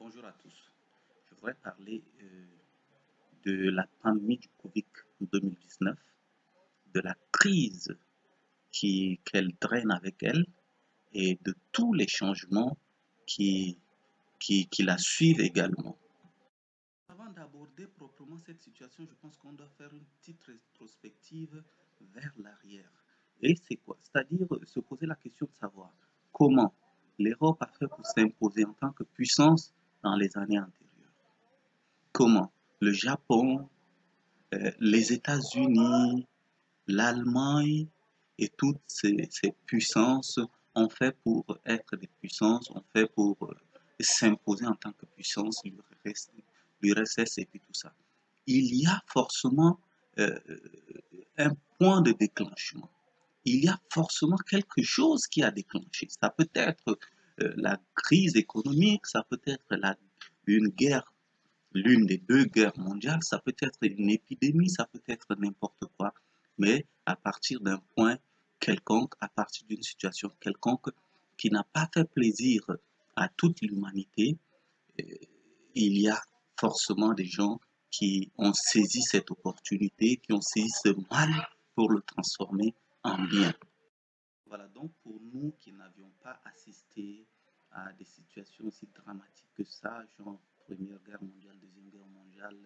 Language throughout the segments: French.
Bonjour à tous. Je voudrais parler de la pandémie du Covid en 2019, de la crise qu'elle draine avec elle et de tous les changements qui, qui la suivent également. Avant d'aborder proprement cette situation, je pense qu'on doit faire une petite rétrospective vers l'arrière. Et c'est quoi? C'est-à-dire se poser la question de savoir comment l'Europe a fait pour s'imposer en tant que puissance dans les années antérieures. Comment le Japon, les États-Unis, l'Allemagne et toutes ces puissances ont fait pour être des puissances, ont fait pour s'imposer en tant que puissance, l'URSS et puis tout ça. Il y a forcément euh, un point de déclenchement. Il y a forcément quelque chose qui a déclenché. Ça peut être la crise économique, ça peut être une guerre, l'une des deux guerres mondiales, ça peut être une épidémie, ça peut être n'importe quoi, mais à partir d'un point quelconque, à partir d'une situation quelconque qui n'a pas fait plaisir à toute l'humanité, euh, il y a forcément des gens qui ont saisi cette opportunité, qui ont saisi ce mal pour le transformer en bien. Voilà, donc pour nous qui n'avions pas assisté à des situations aussi dramatiques que ça, genre Première Guerre mondiale, Deuxième Guerre mondiale,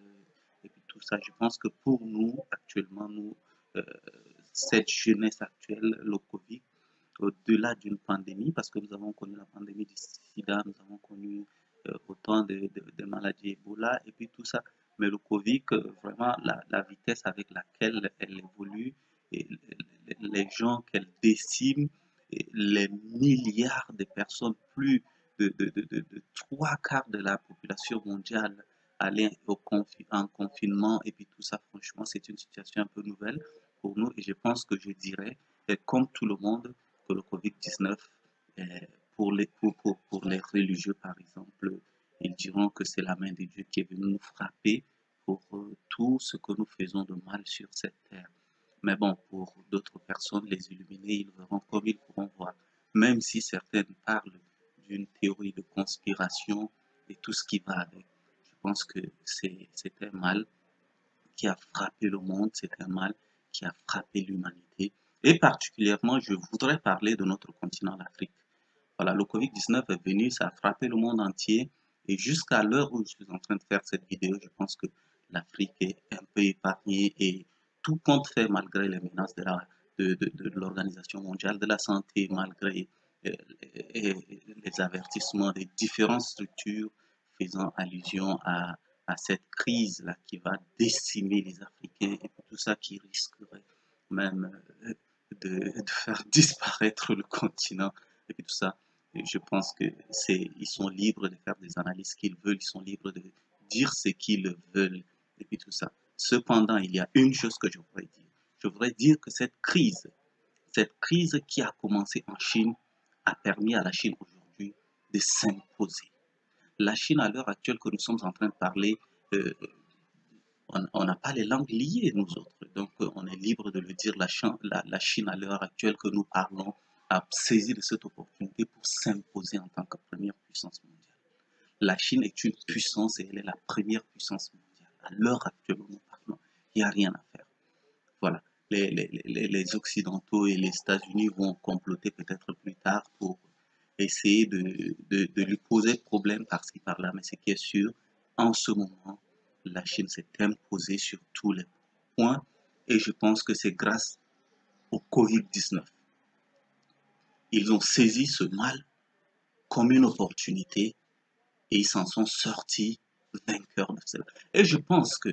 et puis tout ça, je pense que pour nous, actuellement, euh, cette jeunesse actuelle, le Covid, au-delà d'une pandémie, parce que nous avons connu la pandémie du sida, nous avons connu autant de maladies Ebola, et puis tout ça, mais le Covid, vraiment, la vitesse avec laquelle elle évolue, et les gens qu'elle décime, et les milliards de personnes, plus de trois quarts de la population mondiale aller en confinement et puis tout ça, franchement, c'est une situation un peu nouvelle pour nous et je pense que je dirais, comme tout le monde, que le Covid-19, pour les religieux par exemple, ils diront que c'est la main de Dieu qui est venue nous frapper pour tout ce que nous faisons de mal sur cette terre. Mais bon, pour d'autres personnes, les illuminés, ils verront comme ils pourront voir. Même si certaines parlent d'une théorie de conspiration et tout ce qui va avec. Je pense que c'est un mal qui a frappé le monde, c'est un mal qui a frappé l'humanité. Et particulièrement, je voudrais parler de notre continent, l'Afrique. Voilà, le Covid-19 est venu, ça a frappé le monde entier. Et jusqu'à l'heure où je suis en train de faire cette vidéo, je pense que l'Afrique est un peu épargnée et tout compte fait malgré les menaces de l'Organisation mondiale de la santé, malgré euh, les avertissements des différentes structures faisant allusion à cette crise-là qui va décimer les Africains et tout ça qui risquerait même de faire disparaître le continent et tout ça. Et je pense que ils sont libres de faire des analyses qu'ils veulent, ils sont libres de dire ce qu'ils veulent et puis tout ça. Cependant, il y a une chose que je voudrais dire. Je voudrais dire que cette crise qui a commencé en Chine a permis à la Chine aujourd'hui de s'imposer. La Chine, à l'heure actuelle que nous sommes en train de parler, euh, on n'a pas les langues liées, nous autres. Donc, on est libre de le dire. La Chine, à l'heure actuelle que nous parlons, a saisi de cette opportunité pour s'imposer en tant que première puissance mondiale. La Chine est une puissance et elle est la première puissance mondiale. À l'heure actuelle où nous parlons, il n'y a rien à faire. Voilà. Les Occidentaux et les États-Unis vont comploter peut-être plus tard pour essayer de lui poser problème par-ci par-là. Mais ce qui est sûr, en ce moment, la Chine s'est imposée sur tous les points et je pense que c'est grâce au Covid-19. Ils ont saisi ce mal comme une opportunité et ils s'en sont sortis vainqueurs de cela. Et je pense que,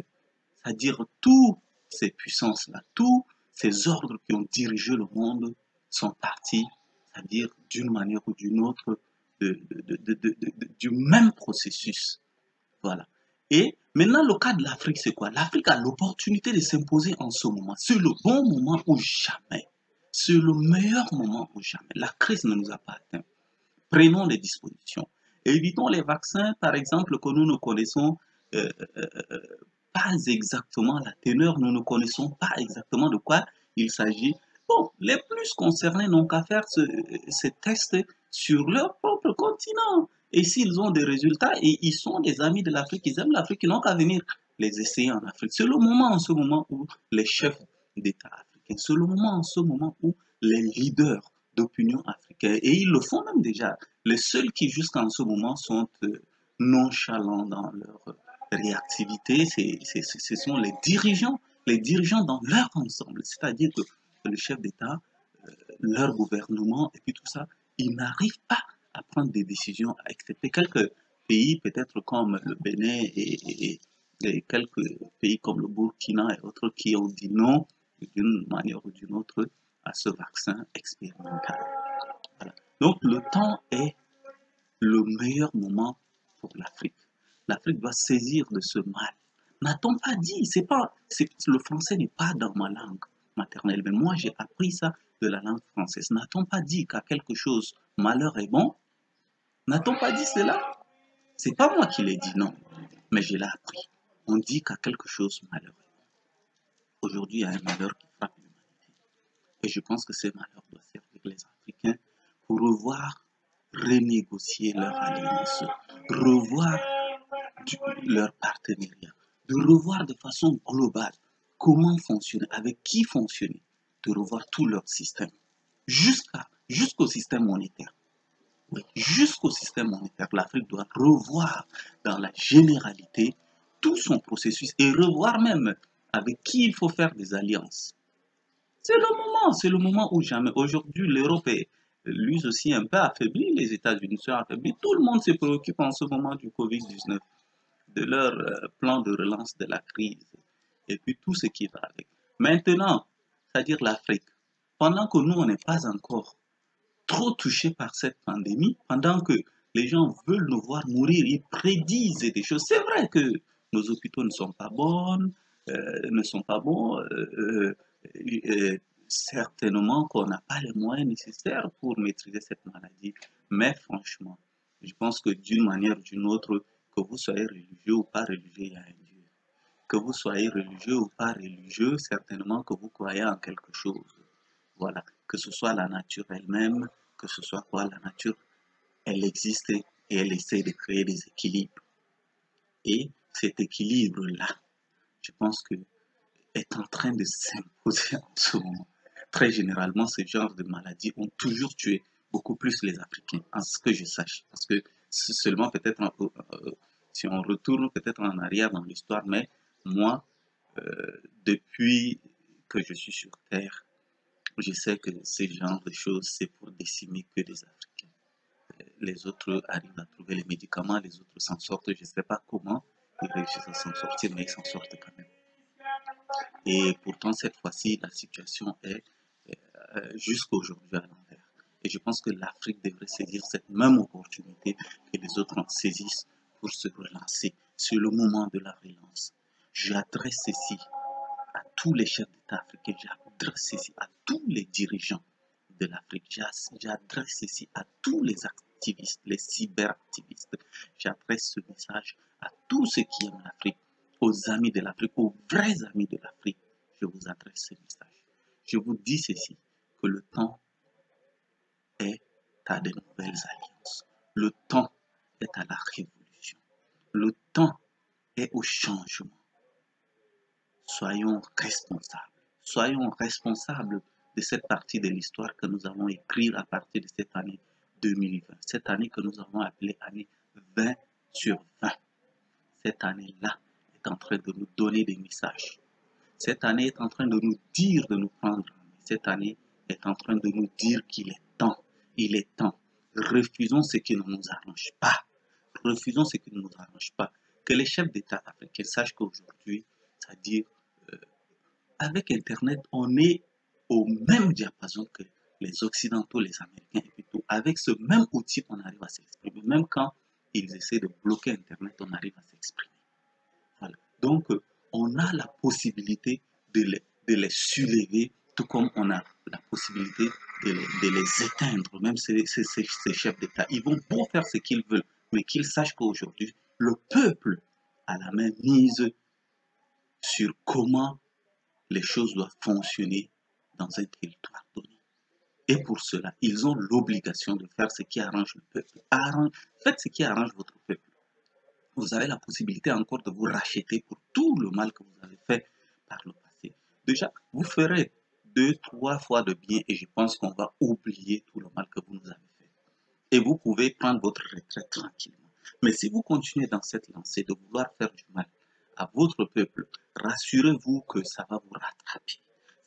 c'est-à-dire toutes ces puissances-là, tous ces ordres qui ont dirigé le monde sont partis, c'est-à-dire d'une manière ou d'une autre, du même processus. Voilà. Et maintenant, le cas de l'Afrique, c'est quoi? L'Afrique a l'opportunité de s'imposer en ce moment. C'est le bon moment ou jamais. C'est le meilleur moment ou jamais. La crise ne nous a pas atteints. Prenons les dispositions. Évitons les vaccins, par exemple, que nous ne connaissons euh, euh, euh, pas exactement la teneur, nous ne connaissons pas exactement de quoi il s'agit. Bon, les plus concernés n'ont qu'à faire ces tests sur leur propre continent. Et s'ils ont des résultats, et ils sont des amis de l'Afrique, ils aiment l'Afrique, ils n'ont qu'à venir les essayer en Afrique. C'est le moment en ce moment où les chefs d'État africains, c'est le moment en ce moment où les leaders d'opinion africains, et ils le font même déjà, les seuls qui jusqu'en ce moment sont nonchalants dans leur réactivité, ce sont les dirigeants dans leur ensemble, c'est-à-dire que le chef d'État, leur gouvernement et puis tout ça, ils n'arrivent pas à prendre des décisions, excepté quelques pays peut-être comme le Bénin et quelques pays comme le Burkina et autres qui ont dit non d'une manière ou d'une autre à ce vaccin expérimental. Voilà. Donc le temps est le meilleur moment pour l'Afrique. L'Afrique doit saisir de ce mal. N'a-t-on pas dit, le français n'est pas dans ma langue maternelle, mais moi j'ai appris ça de la langue française. N'a-t-on pas dit qu'à quelque chose, malheur est bon? N'a-t-on pas dit cela? C'est pas moi qui l'ai dit, non, mais je l'ai appris. On dit qu'à quelque chose, malheur est bon. Aujourd'hui, il y a un malheur qui frappe l'humanité. Et je pense que ces malheurs doivent servir les Africains pour revoir, renégocier leur alliance, revoir leur partenariat, de revoir de façon globale comment fonctionner, avec qui fonctionner, de revoir tout leur système, jusqu'au système monétaire. Oui, jusqu'au système monétaire, l'Afrique doit revoir dans la généralité tout son processus et revoir même avec qui il faut faire des alliances. C'est le moment où jamais. Aujourd'hui, l'Europe est lui aussi un peu affaiblie, les États-Unis sont affaiblis. Tout le monde se préoccupe en ce moment du Covid-19, de leur plan de relance de la crise et puis tout ce qui va avec. Maintenant, c'est-à-dire l'Afrique, pendant que nous, on n'est pas encore trop touchés par cette pandémie, pendant que les gens veulent nous voir mourir, ils prédisent des choses. C'est vrai que nos hôpitaux ne sont pas bons, ne sont pas bons. Certainement qu'on n'a pas les moyens nécessaires pour maîtriser cette maladie. Mais franchement, je pense que d'une manière ou d'une autre, que vous soyez religieux ou pas religieux, il y a un Dieu. Que vous soyez religieux ou pas religieux, certainement que vous croyez en quelque chose. Voilà, que ce soit la nature elle-même, que ce soit quoi, la nature, elle existe et elle essaie de créer des équilibres. Et cet équilibre-là, je pense que est en train de s'imposer en ce moment. Très généralement, ce genre de maladies ont toujours tué beaucoup plus les Africains, en ce que je sache. Parce que seulement peut-être, si on retourne peut-être en arrière dans l'histoire, mais moi, depuis que je suis sur Terre, je sais que ce genre de choses, c'est pour décimer que les Africains. Les autres arrivent à trouver les médicaments, les autres s'en sortent. Je ne sais pas comment ils réussissent à s'en sortir, mais ils s'en sortent quand même. Et pourtant, cette fois-ci, la situation est jusqu'à aujourd'hui à l'envers. Et je pense que l'Afrique devrait saisir cette même opportunité que les autres en saisissent pour se relancer. C'est le moment de la relance. J'adresse ceci à tous les chefs d'État africains, j'adresse ceci à tous les dirigeants de l'Afrique, j'adresse ceci à tous les activistes, les cyberactivistes, j'adresse ce message à tous ceux qui aiment l'Afrique, aux amis de l'Afrique, aux vrais amis de l'Afrique, je vous adresse ce message. Je vous dis ceci, que le temps est à de nouvelles alliances, le temps est à la révolution, le temps est au changement. Soyons responsables. Soyons responsables de cette partie de l'histoire que nous allons écrire à partir de cette année 2020. Cette année que nous avons appelée année 20 sur 20. Cette année-là est en train de nous donner des messages. Cette année est en train de nous dire de nous prendre. Cette année est en train de nous dire qu'il est temps. Il est temps. Refusons ce qui ne nous arrange pas. Refusons ce qui ne nous arrange pas. Que les chefs d'État africains sachent qu'aujourd'hui, c'est-à-dire avec Internet, on est au même diapason que les Occidentaux, les Américains et tout. Avec ce même outil, on arrive à s'exprimer. Même quand ils essaient de bloquer Internet, on arrive à s'exprimer. Voilà. Donc, on a la possibilité de les soulever, tout comme on a la possibilité de les éteindre, même ces chefs d'État. Ils vont beau faire ce qu'ils veulent, mais qu'ils sachent qu'aujourd'hui, le peuple a la main mise sur comment les choses doivent fonctionner dans un territoire donné. Et pour cela, ils ont l'obligation de faire ce qui arrange le peuple. Faites ce qui arrange votre peuple. Vous avez la possibilité encore de vous racheter pour tout le mal que vous avez fait par le passé. Déjà, vous ferez 2, 3 fois de bien et je pense qu'on va oublier tout le mal que vous nous avez fait. Et vous pouvez prendre votre retraite tranquillement. Mais si vous continuez dans cette lancée de vouloir faire du mal à votre peuple, rassurez-vous que ça va vous rattraper.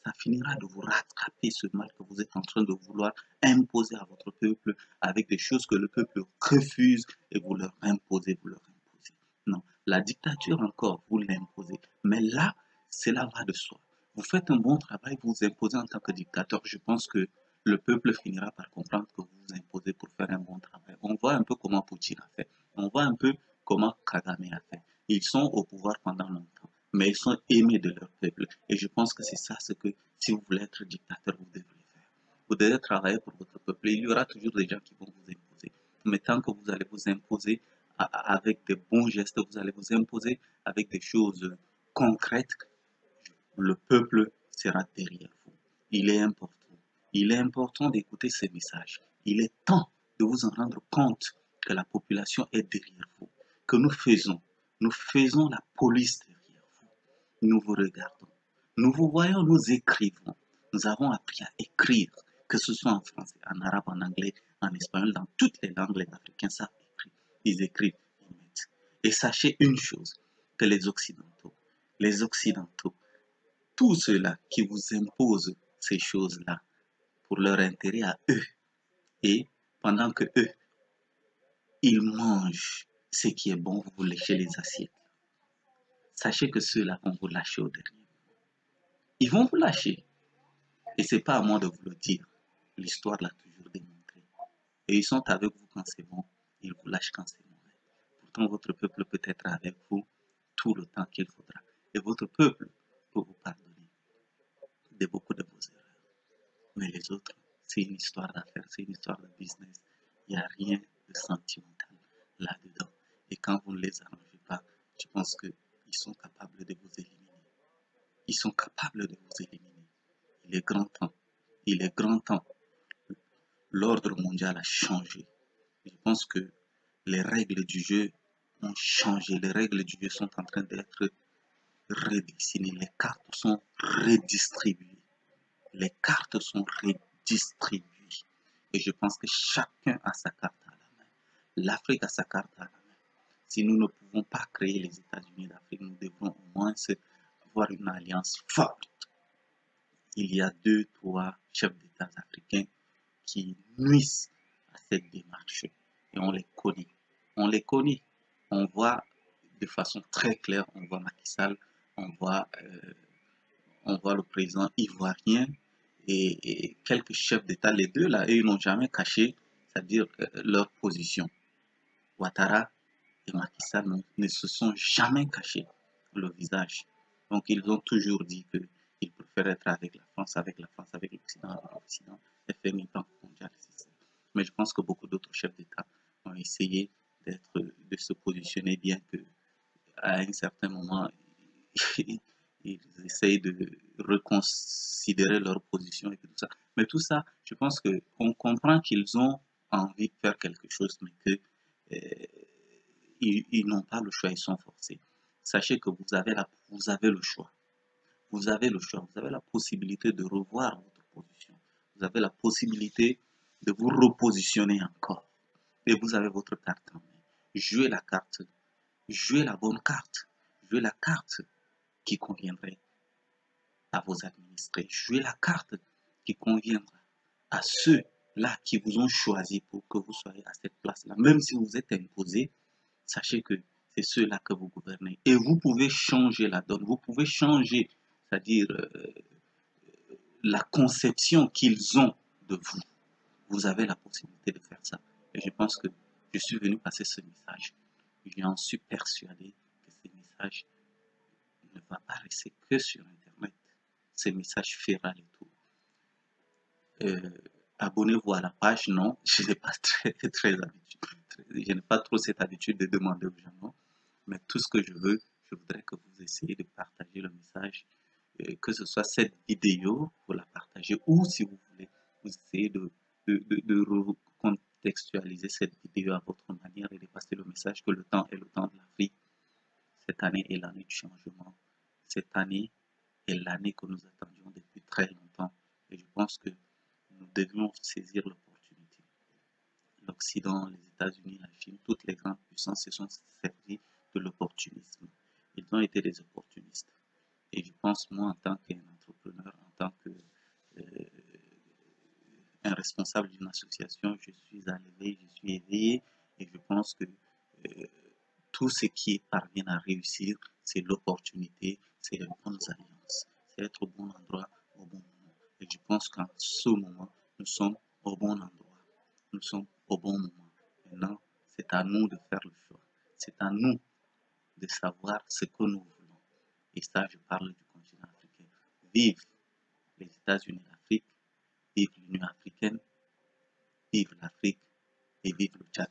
Ça finira de vous rattraper ce mal que vous êtes en train de vouloir imposer à votre peuple avec des choses que le peuple refuse et vous leur imposez, vous leur imposez. Non, la dictature encore, vous l'imposez. Mais là, cela va de soi. Vous faites un bon travail, vous vous imposez en tant que dictateur. Je pense que le peuple finira par comprendre que vous vous imposez pour faire un bon travail. On voit un peu comment Poutine a fait. On voit un peu comment Kagame a fait. Ils sont au pouvoir pendant longtemps, mais ils sont aimés de leur peuple. Et je pense que c'est ça ce que, si vous voulez être dictateur, vous devriez faire. Vous devez travailler pour votre peuple. Il y aura toujours des gens qui vont vous imposer. Mais tant que vous allez vous imposer avec des bons gestes, vous allez vous imposer avec des choses concrètes, le peuple sera derrière vous. Il est important. Il est important d'écouter ces messages. Il est temps de vous en rendre compte que la population est derrière vous, que nous faisons la police derrière vous. Nous vous regardons. Nous vous voyons, nous écrivons. Nous avons appris à écrire, que ce soit en français, en arabe, en anglais, en espagnol, dans toutes les langues, les Africains savent écrire. Ils écrivent, ils mettent. Et sachez une chose, que les Occidentaux, tous ceux-là qui vous imposent ces choses-là pour leur intérêt à eux, et pendant que eux, ils mangent ce qui est bon, vous léchez les assiettes. Sachez que ceux-là vont vous lâcher au dernier. Ils vont vous lâcher. Et c'est pas à moi de vous le dire. L'histoire l'a toujours démontré. Et ils sont avec vous quand c'est bon, ils vous lâchent quand c'est mauvais. Pourtant, votre peuple peut être avec vous tout le temps qu'il faudra. Et votre peuple peut vous pardonner de beaucoup de vos erreurs. Mais les autres, c'est une histoire d'affaires, c'est une histoire de business. Il n'y a rien de sentimental là-dedans. Et quand vous ne les arrangez pas, je pense qu'ils sont capables de vous éliminer. Ils sont capables de vous éliminer. Il est grand temps. Il est grand temps. L'ordre mondial a changé. Je pense que les règles du jeu ont changé. Les règles du jeu sont en train d'être redessinées. Les cartes sont redistribuées. Les cartes sont redistribuées. Et je pense que chacun a sa carte à la main. L'Afrique a sa carte à la main. Si nous ne pouvons pas créer les États-Unis d'Afrique, nous devrons au moins avoir une alliance forte. Il y a 2, 3 chefs d'État africains qui nuisent à cette démarche. Et on les connaît. On les connaît. On voit de façon très claire, on voit Macky Sall, on voit, euh, on voit le président ivoirien et quelques chefs d'État, les deux là, et ils n'ont jamais caché, c'est-à-dire leur position. Ouattara et Macky Sall ne se sont jamais cachés le visage. Donc ils ont toujours dit qu'ils préfèrent être avec la France, avec la France, avec l'Occident, FMI, Banque mondiale, etc. Mais je pense que beaucoup d'autres chefs d'État ont essayé de se positionner, bien que à un certain moment, ils essayent de reconsidérer leur position et tout ça. Mais tout ça, je pense qu'on comprend qu'ils ont envie de faire quelque chose, mais que ils n'ont pas le choix, ils sont forcés. Sachez que vous avez le choix. Vous avez le choix, vous avez la possibilité de revoir votre position. Vous avez la possibilité de vous repositionner encore. Et vous avez votre carte en main. Jouez la carte, jouez la bonne carte, jouez la carte qui conviendrait à vos administrés. Jouez la carte qui conviendra à ceux-là qui vous ont choisi pour que vous soyez à cette place-là. Même si vous êtes imposé, sachez que c'est ceux-là que vous gouvernez. Et vous pouvez changer la donne, vous pouvez changer, c'est-à-dire la conception qu'ils ont de vous. Vous avez la possibilité de faire ça. Et je pense que je suis venu passer ce message. J'en suis persuadé que ce message ne va pas rester que sur Internet. Ce message fera le tour. Abonnez-vous à la page, non, je n'ai pas très habitude. Je n'ai pas trop cette habitude de demander aux gens, non. Mais tout ce que je voudrais que vous essayiez de partager le message, que ce soit cette vidéo, vous la partagez, ou si vous voulez vous essayez de recontextualiser cette vidéo à votre manière et de passer le message que le temps est le temps de l'Afrique. Cette année est l'année du changement. Cette année est l'année que nous attendions depuis très longtemps. Et je pense que nous devions saisir l'opportunité. L'Occident, les États-Unis, la Chine, toutes les grandes puissances se sont servies de l'opportunisme. Ils ont été des opportunistes. Et je pense, moi, en tant qu'entrepreneur, en tant que un responsable d'une association, je suis à l'éveil, je suis éveillé et je pense que tout ce qui parvient à réussir, c'est l'opportunité, c'est les bonnes alliances, c'est être au bon endroit au bon moment. Et je pense qu'en ce moment, nous sommes au bon endroit, nous sommes au bon moment. Maintenant, c'est à nous de faire le choix, c'est à nous de savoir ce que nous voulons. Et ça, je parle du continent africain. Vive les États-Unis d'Afrique, vive l'Union africaine, vive l'Afrique et vive le Tchad.